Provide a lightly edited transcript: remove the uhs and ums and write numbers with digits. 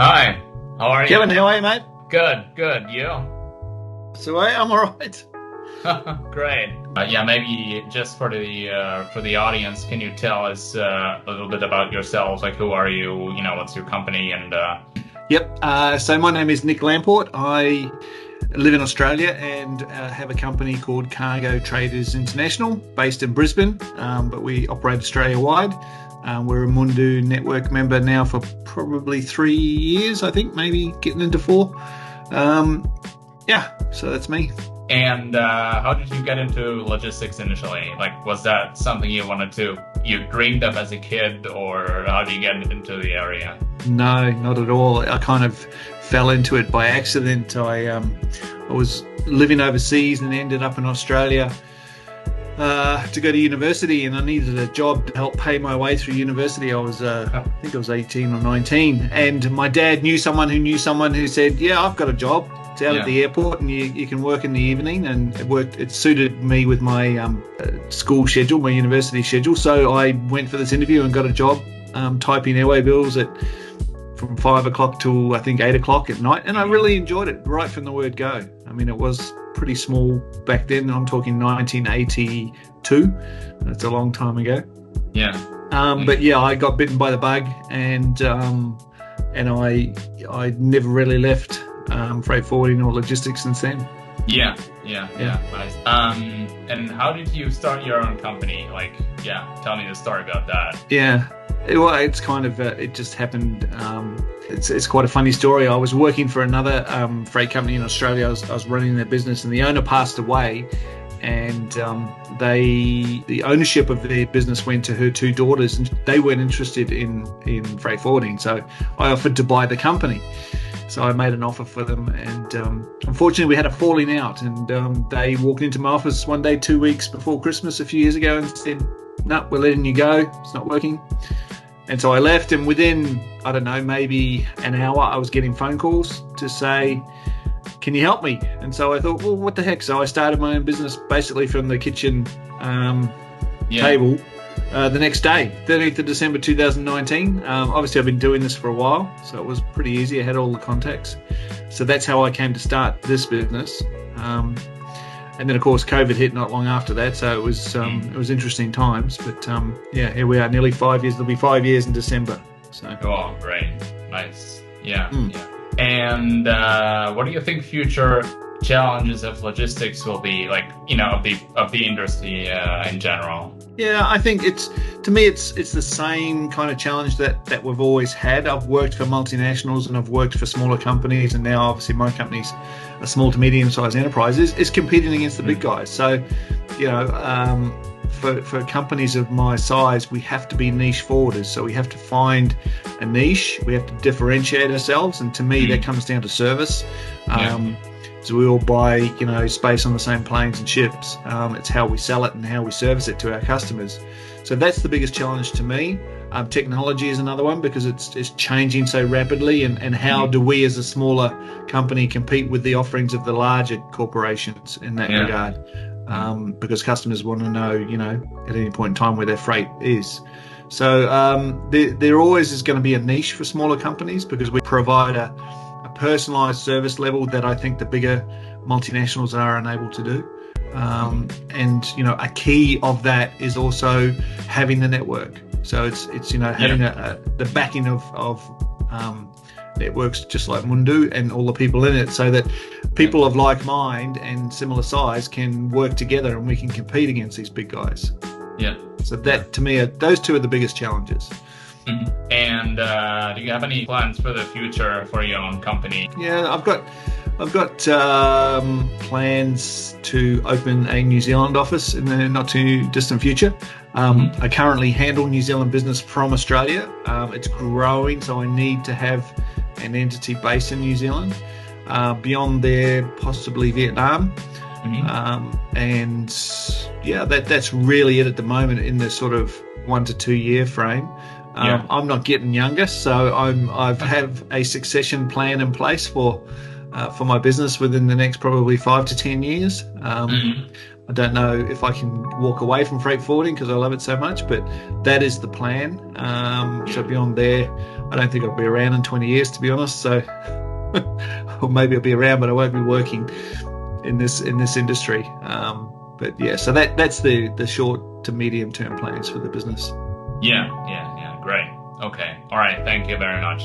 Hi, how are you? Kevin, how are you, mate? Good, good. You? So I'm all right. Great. Yeah, maybe just for the audience, can you tell us a little bit about yourselves? Like, who are you? What's your company? And Yep. So my name is Nick Lamport. I live in Australia and have a company called Cargo Traders International, based in Brisbane, but we operate Australia-wide. We're a Mundu network member now for probably 3 years, I think, maybe getting into 4. Yeah, so that's me. and how did you get into logistics initially? Like, was that something you dreamed of as a kid, or how did you get into the area? No, not at all. I kind of fell into it by accident. I was living overseas and ended up in Australia to go to university, and I needed a job to help pay my way through university. I think I was 18 or 19, and my dad knew someone who said, "Yeah, I've got a job. It's out at the airport, and you can work in the evening." And it worked. It suited me with my school schedule, my university schedule. So I went for this interview and got a job typing airway bills from 5 o'clock till I think 8 o'clock at night, and I really enjoyed it right from the word go. I mean, it was pretty small back then. I'm talking 1982. That's a long time ago. Yeah. But yeah, I got bitten by the bug, and I never really left freight forwarding or logistics since then. Yeah. Nice. And how did you start your own company? Like, tell me the story about that. Yeah. Well, it's kind of it just happened. It's quite a funny story. I was working for another freight company in Australia. I was running their business, and the owner passed away, and the ownership of their business went to her 2 daughters, and they weren't interested in freight forwarding. So I offered to buy the company. So I made an offer for them, and unfortunately we had a falling out, and they walked into my office one day 2 weeks before Christmas a few years ago and said, "No, we're letting you go. It's not working." And so I left, and within, I don't know, maybe an hour, I was getting phone calls to say, "Can you help me?" And so I thought, well, what the heck? So I started my own business basically from the kitchen table the next day, 13th of December 2019. Obviously, I've been doing this for a while, so it was pretty easy. I had all the contacts. So that's how I came to start this business. And then, of course, COVID hit not long after that, so it was interesting times. But here we are, nearly 5 years. It'll be 5 years in December. So. Oh, great, nice, yeah. And what do you think future challenges of logistics will be, like, of the industry in general? Yeah, I think it's the same kind of challenge that we've always had. I've worked for multinationals and I've worked for smaller companies, and now obviously my company's a small to medium sized enterprise is competing against the big guys. So, for companies of my size, we have to be niche forwarders. So we have to find a niche. We have to differentiate ourselves, and to me, that comes down to service. So we all buy, space on the same planes and ships. It's how we sell it and how we service it to our customers. So that's the biggest challenge to me. Technology is another one, because it's changing so rapidly, and how do we as a smaller company compete with the offerings of the larger corporations in that regard? Because customers want to know, at any point in time where their freight is. So there always is going to be a niche for smaller companies, because we provide a personalised service level that I think the bigger multinationals are unable to do. And a key of that is also having the network. So it's having the backing of networks just like Mundu and all the people in it, so that people of like mind and similar size can work together, and we can compete against these big guys. Yeah. So that, to me, those two are the biggest challenges. And do you have any plans for the future for your own company? Yeah, I've got plans to open a New Zealand office in the not too distant future. I currently handle New Zealand business from Australia. It's growing, so I need to have an entity based in New Zealand. Beyond there, possibly Vietnam. And yeah, that's really it at the moment in the sort of 1 to 2 year frame. I'm not getting younger, so I have a succession plan in place for my business within the next probably 5 to 10 years. I don't know if I can walk away from freight forwarding because I love it so much, but that is the plan. So beyond there, I don't think I'll be around in 20 years, to be honest. So, or maybe I'll be around, but I won't be working in this industry. But yeah, so that's the short to medium term plans for the business. Yeah. Great. Okay. All right. Thank you very much.